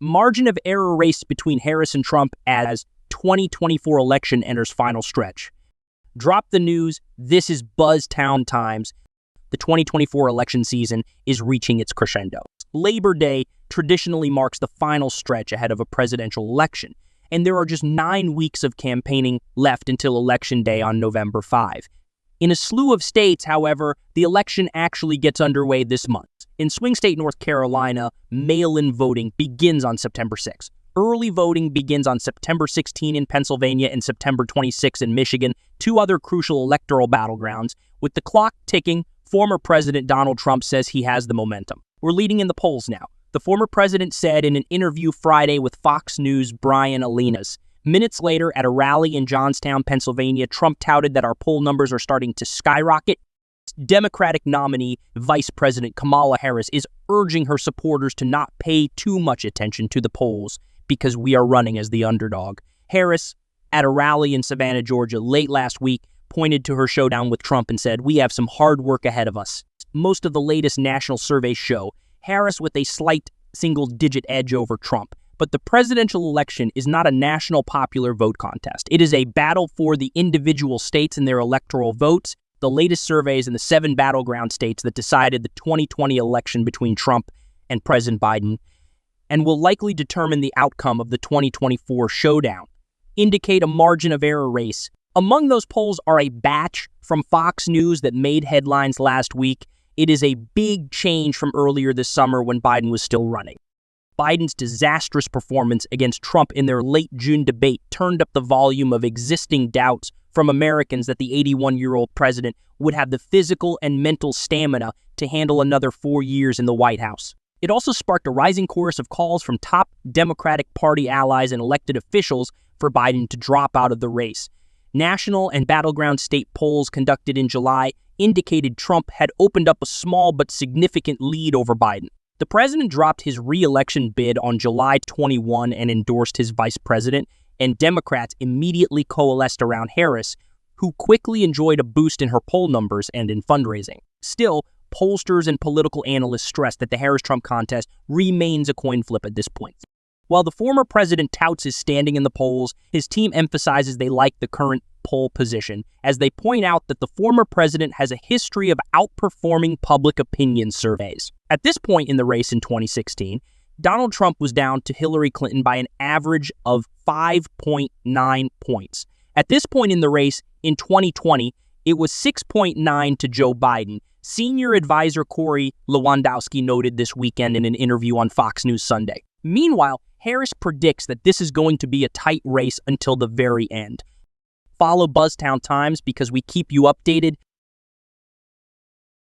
margin of error race between Harris and Trump as 2024 election enters final stretch. Drop the news. This is Buzztown times. The 2024 election season is reaching its crescendo. Labor Day traditionally marks the final stretch ahead of a presidential election, and there are just 9 weeks of campaigning left until Election Day on November 5. In a slew of states, however, the election actually gets underway this month. In swing state North Carolina, mail-in voting begins on September 6. Early voting begins on September 16 in Pennsylvania and September 26 in Michigan, 2 other crucial electoral battlegrounds. With the clock ticking, former President Donald Trump says he has the momentum. We're leading in the polls now. The former president said in an interview Friday with Fox News Bryan Llenas. Minutes later, at a rally in Johnstown, Pennsylvania, Trump touted that our poll numbers are starting to skyrocket. Democratic nominee Vice President Kamala Harris is urging her supporters to not pay too much attention to the polls because we are running as the underdog. Harris, at a rally in Savannah, Georgia, late last week, pointed to her showdown with Trump and said, "We have some hard work ahead of us." Most of the latest national surveys show Harris with a slight single-digit edge over Trump. But the presidential election is not a national popular vote contest. It is a battle for the individual states and their electoral votes. The latest surveys in the 7 battleground states that decided the 2020 election between Trump and President Biden and will likely determine the outcome of the 2024 showdown indicate a margin of error race. Among those polls are a batch from Fox News that made headlines last week. It is a big change from earlier this summer when Biden was still running. Biden's disastrous performance against Trump in their late June debate turned up the volume of existing doubts from Americans that the 81-year-old president would have the physical and mental stamina to handle another 4 years in the White House. It also sparked a rising chorus of calls from top Democratic Party allies and elected officials for Biden to drop out of the race. National and battleground state polls conducted in July indicated Trump had opened up a small but significant lead over Biden. The president dropped his re-election bid on July 21 and endorsed his vice president, and Democrats immediately coalesced around Harris, who quickly enjoyed a boost in her poll numbers and in fundraising. Still, pollsters and political analysts stress that the Harris-Trump contest remains a coin flip at this point. While the former president touts his standing in the polls, his team emphasizes they like the current poll position, as they point out that the former president has a history of outperforming public opinion surveys. At this point in the race in 2016, Donald Trump was down to Hillary Clinton by an average of 5.9 points. At this point in the race in 2020, it was 6.9 to Joe Biden. Senior advisor Corey Lewandowski noted this weekend in an interview on Fox News Sunday. Meanwhile, Harris predicts that this is going to be a tight race until the very end. Follow Buzztown Times because we keep you updated